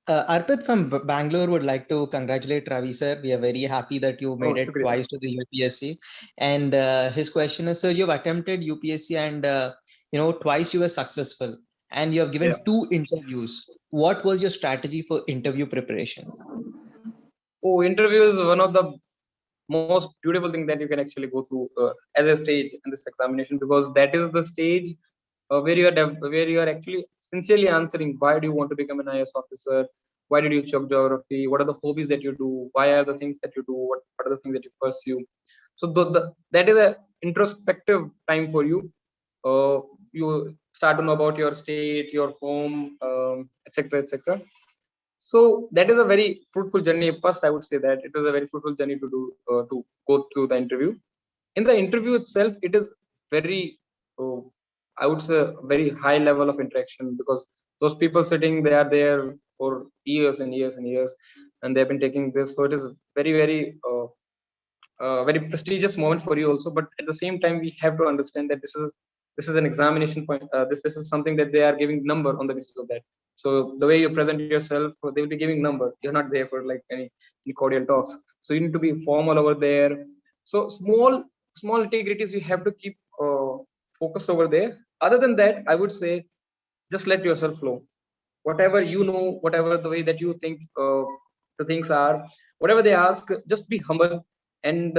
Arpit from Bangalore would like to congratulate Ravi sir. We are very happy that you Oh, made it shukriya. twice to the UPSC. And his question is, sir, you've attempted UPSC and twice you were successful, and you have Yeah. given two interviews. What was your strategy for interview preparation? Oh, interview is one of the most beautiful thing that you can actually go through as a stage in this examination, because that is the stage where you are actually sincerely answering why do you want to become an IS officer, why did you choose geography, what are the hobbies that you do, why are the things that you do, what are the things that you pursue. So that is a introspective time for you. You start to know about your state, your home, etc., etc. So that is a very fruitful journey. First, I would say that it was a very fruitful journey to go through the interview. In the interview itself, it is very uh, I would say very high level of interaction, because those people sitting, they are there for years and years and years, and they've been taking this. So it is very prestigious moment for you also. But at the same time, we have to understand that this is an examination point. This is something that they are giving number on the basis of that. So the way you present yourself, they will be giving number. You're not there for like any cordial talks. So you need to be formal over there. So small integrities you have to keep focused over there. Other than that, I would say just let yourself flow. Whatever you know, whatever the way that you think the things are, whatever they ask, just be humble and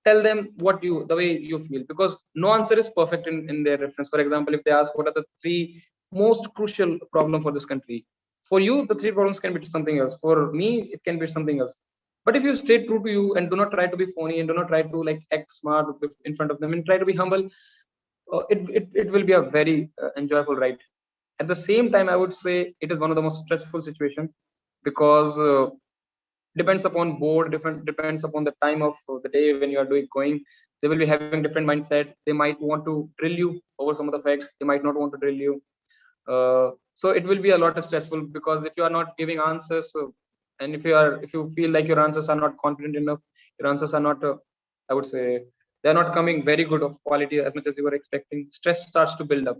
tell them what you the way you feel, because no answer is perfect in their reference. For example, if they ask what are the three most crucial problem for this country, for you the three problems can be something else, for me it can be something else. But if you stay true to you and do not try to be phony and do not try to like act smart in front of them and try to be humble, it will be a very enjoyable ride. At the same time, I would say it is one of the most stressful situation, because depends upon board, different depends upon the time of the day when you are doing going. They will be having different mindset. They might want to drill you over some of the facts, they might not want to drill you. So it will be a lot stressful, because if you are not giving answers, and if you feel like your answers are not confident enough, your answers are not I would say they're not coming very good of quality as much as you were expecting, stress starts to build up.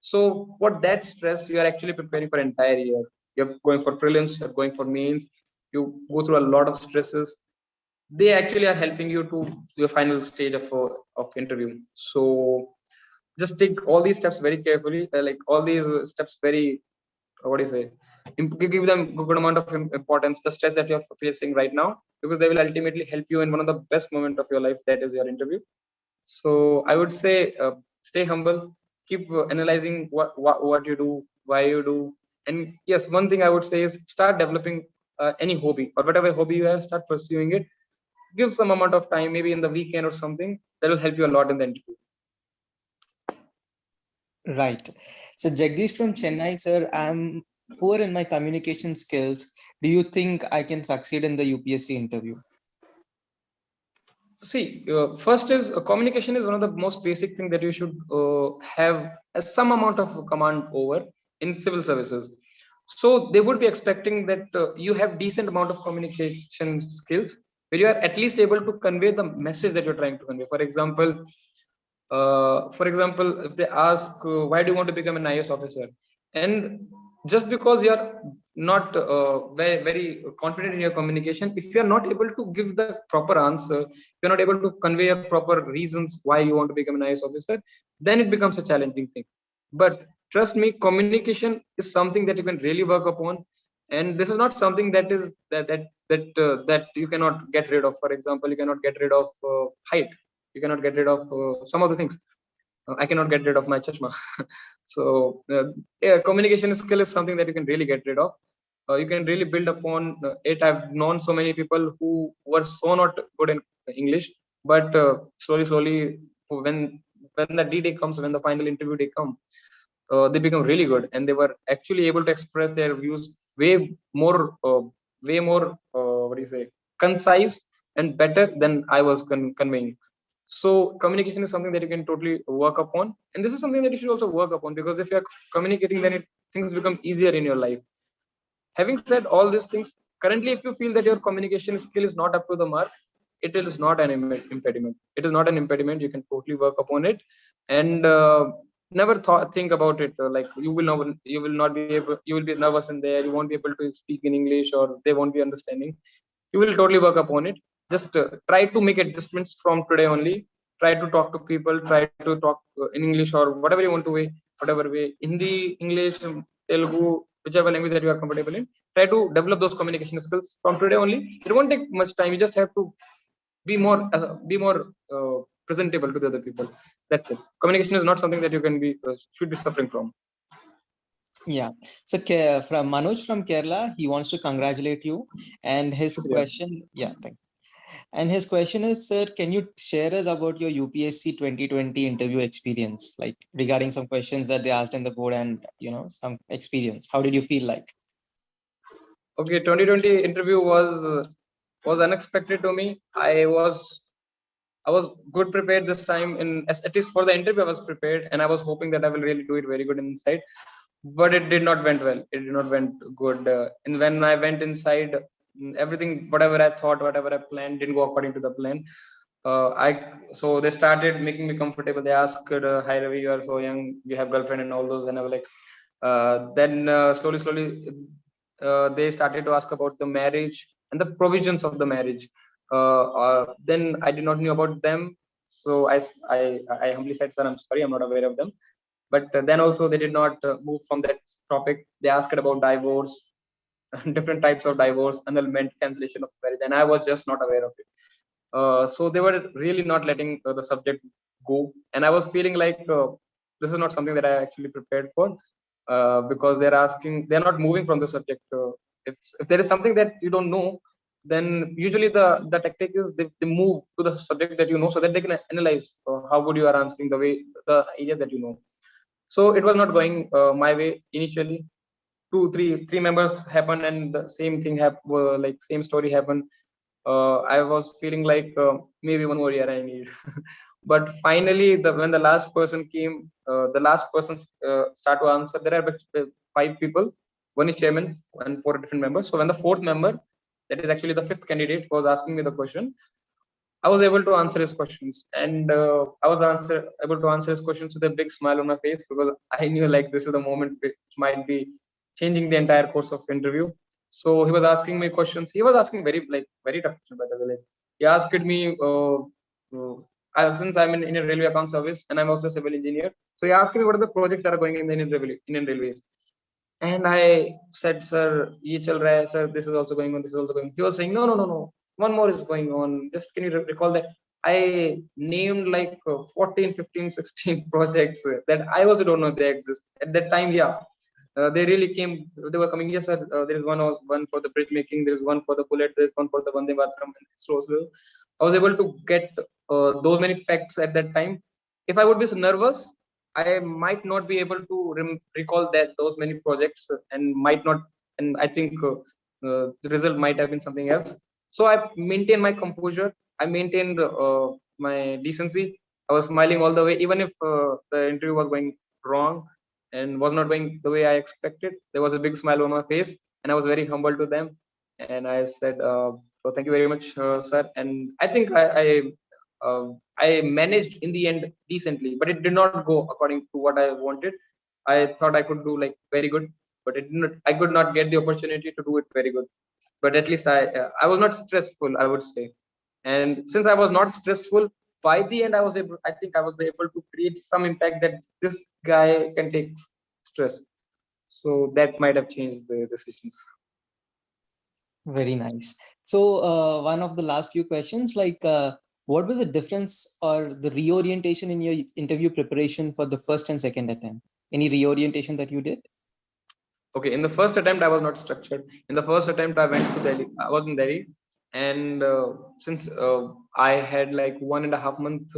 So what that stress, you are actually preparing for entire year. You're going for prelims, you're going for mains, you go through a lot of stresses. They actually are helping you to your final stage of interview. So just take all these steps very carefully, like all these steps very what do you say, give them a good amount of importance, the stress that you're facing right now, because they will ultimately help you in one of the best moment of your life, that is your interview. So I would say stay humble, keep analyzing what you do, why you do. And yes, one thing I would say is start developing any hobby or whatever hobby you have, start pursuing it. Give some amount of time, maybe in the weekend or something, that will help you a lot in the interview. Right. So Jagdish from Chennai, sir, I'm poor in my communication skills. Do you think I can succeed in the UPSC interview? See, first is communication is one of the most basic thing that you should have some amount of command over in civil services. So they would be expecting that you have decent amount of communication skills, where you are at least able to convey the message that you're trying to convey. For example, if they ask why do you want to become an IS officer, and just because you are not very confident in your communication, if you are not able to give the proper answer, you're not able to convey your proper reasons why you want to become an IS officer, then it becomes a challenging thing. But trust me, communication is something that you can really work upon, and this is not something that you cannot get rid of. For example, you cannot get rid of height, you cannot get rid of some of the things. I cannot get rid of my chashma. So yeah, communication skill is something that you can really get rid of. You can really build upon it. I've known so many people who were so not good in English, but slowly, when the D day comes, when the final interview day comes, they become really good, and they were actually able to express their views way more what do you say, concise and better than I was conveying. So communication is something that you can totally work upon, and this is something that you should also work upon, because if you are communicating, then things become easier in your life. Having said all these things, currently if you feel that your communication skill is not up to the mark, it is not an impediment. It is not an impediment. You can totally work upon it. And never think about it. Like you will not be able, you will be nervous in there. You won't be able to speak in English, or they won't be understanding. You will totally work upon it. Just try to make adjustments from today only. Try to talk to people. Try to talk in English or whatever you want to way, whatever way, Hindi, English, Telugu, whichever language that you are comfortable in. Try to develop those communication skills from today only. It won't take much time. You just have to be more presentable to the other people. That's it. Communication is not something that you can be should be suffering from. Yeah. So from Manoj from Kerala, he wants to congratulate you. And his question, thank you. And his question is, sir, can you share us about your UPSC 2020 interview experience, like regarding some questions that they asked in the board and, some experience? How did you feel like? Okay, 2020 interview was unexpected to me. I was good prepared this time. At least for the interview, I was prepared, and I was hoping that I will really do it very good inside. But it did not went well. It did not went good. And when I went inside, everything, whatever I thought, whatever I planned, didn't go according to the plan. So they started making me comfortable. They asked, "Hi Ravi, you are so young. You have girlfriend and all those." And I was like, then slowly, they started to ask about the marriage and the provisions of the marriage. Then I did not knew about them, so I humbly said, "Sir, I'm sorry, I'm not aware of them." But then also they did not move from that topic. They asked about divorce, different types of divorce, annulment, cancellation of marriage, and I was just not aware of it. So they were really not letting the subject go, and I was feeling like this is not something that I actually prepared for, because they're not moving from the subject. If there is something that you don't know, then usually the tactic is they move to the subject that you know, so that they can analyze how good you are answering the area that you know. So it was not going my way initially. Three members happened, and the same thing happened, like same story happened. I was feeling like maybe one more year I need. But finally, when the last person came, the last person start to answer. There are five people. One is chairman and four different members. So when the fourth member, that is actually the fifth candidate, was asking me the question, I was able to answer his questions, and I was able to answer his questions with a big smile on my face, because I knew like this is the moment which might be changing the entire course of interview. So he was asking me questions. He was asking very tough questions, by the way. Like, he asked me, since I'm in a railway account service and I'm also a civil engineer. So he asked me what are the projects that are going in the Indian Railways. And I said, "Sir, ye chal raha hai, sir, this is also going on, this is also going on." He was saying, "No, no, no, no. One more is going on. Just can you recall that?" I named like 14, 15, 16 projects that I also don't know if they exist. At that time, yeah. They really came, they were coming, "Yes, sir, there is one for the bridge making, there is one for the bullet, there is one for the Vande Bharat." So I was able to get those many facts at that time. If I would be so nervous, I might not be able to recall those many projects, and might not, and I think the result might have been something else. So I maintained my composure. I maintained my decency. I was smiling all the way, even if the interview was going wrong and was not going the way I expected. There was a big smile on my face, and I was very humble to them. And I said, "So thank you very much, sir." And I think I managed in the end decently, but it did not go according to what I wanted. I thought I could do like very good, but it did not. I could not get the opportunity to do it very good. But at least I was not stressful, I would say. And since I was not stressful, by the end I think I was able to create some impact that this guy can take stress. So that might have changed the decisions. Very nice. So one of the last few questions, like what was the difference or the reorientation in your interview preparation for the first and second attempt? Any reorientation that you did? Okay, in the first attempt, I was not structured. In the first attempt, I went to Delhi. I was in Delhi, and since I had like 1.5 months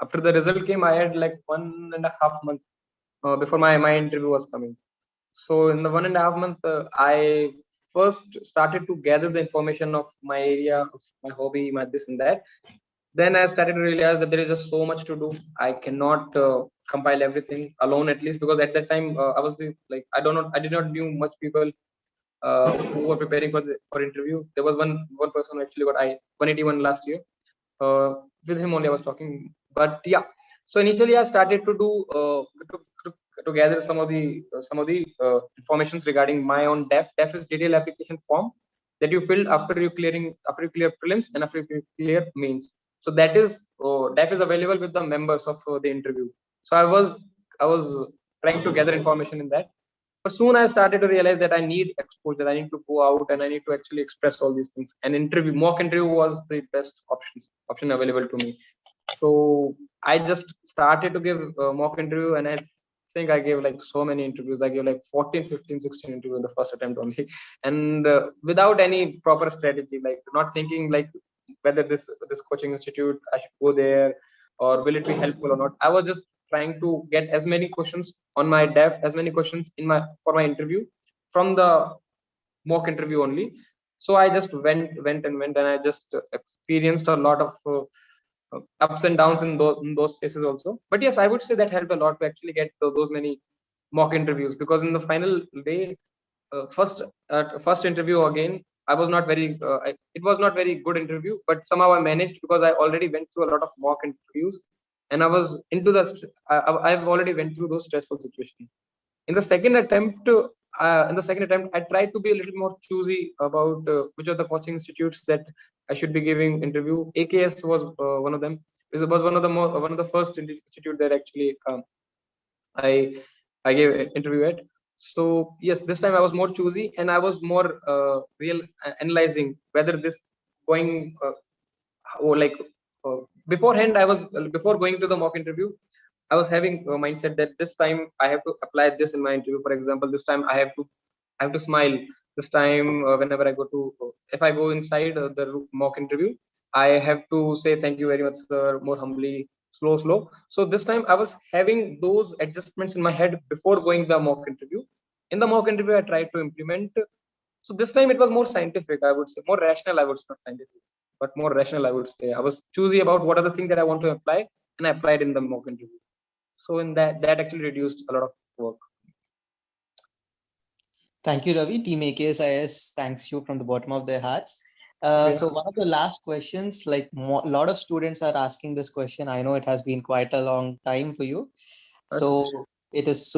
after the result came, I had like 1.5 months before my interview was coming. So in the 1.5 month, I first started to gather the information of my area, of my hobby, my this and that. Then I started to realize that there is just so much to do. I cannot compile everything alone, at least, because at that time I was like, I did not knew much people who were preparing for interview. There was one person who actually got 181 last year. With him only I was talking. But yeah, So initially I started to do to gather some of the informations regarding my own DEF. DEF is detailed application form that you filled after you clear prelims and after you clear mains. So that is DEF is available with the members of the interview. So I was trying to gather information in that. But soon I started to realize that I need exposure. I need to go out and I need to actually express all these things. And mock interview was the best option available to me. So I just started to give mock interview, and I think I gave like so many interviews. I gave like 14, 15, 16 interviews in the first attempt only, and without any proper strategy, like not thinking like whether this coaching institute I should go there or will it be helpful or not. I was just trying to get as many questions on my DEF, as many questions for my interview from the mock interview only. So I just went, and I just experienced a lot of ups and downs in those cases also. But yes, I would say that helped a lot to actually get those many mock interviews, because in the final day, first interview again, I was not very it was not very good interview, but somehow I managed because I already went through a lot of mock interviews, and I was into I've already went through those stressful situations. In the second attempt, I tried to be a little more choosy about which of the coaching institutes that I should be giving interview. AKS was one of them. It was one of the first institute that actually I gave interview at. So yes, this time I was more choosy, and I was more analyzing whether this going or like beforehand. Before going to the mock interview, I was having a mindset that this time I have to apply this in my interview. For example, this time I have to smile. This time, whenever I go to, if I go inside the mock interview, I have to say thank you very much, sir, more humbly, slow. So this time I was having those adjustments in my head before going the mock interview. In the mock interview, I tried to implement. So this time it was more scientific, I would say, more rational. I would say not scientific, but more rational. I would say I was choosy about what are the things that I want to apply, and I applied in the mock interview. So in that actually reduced a lot of work. Thank you, Ravi. Team AKSIS thanks you from the bottom of their hearts. So one of the last questions, like a lot of students are asking this question. I know it has been quite a long time for you. So it is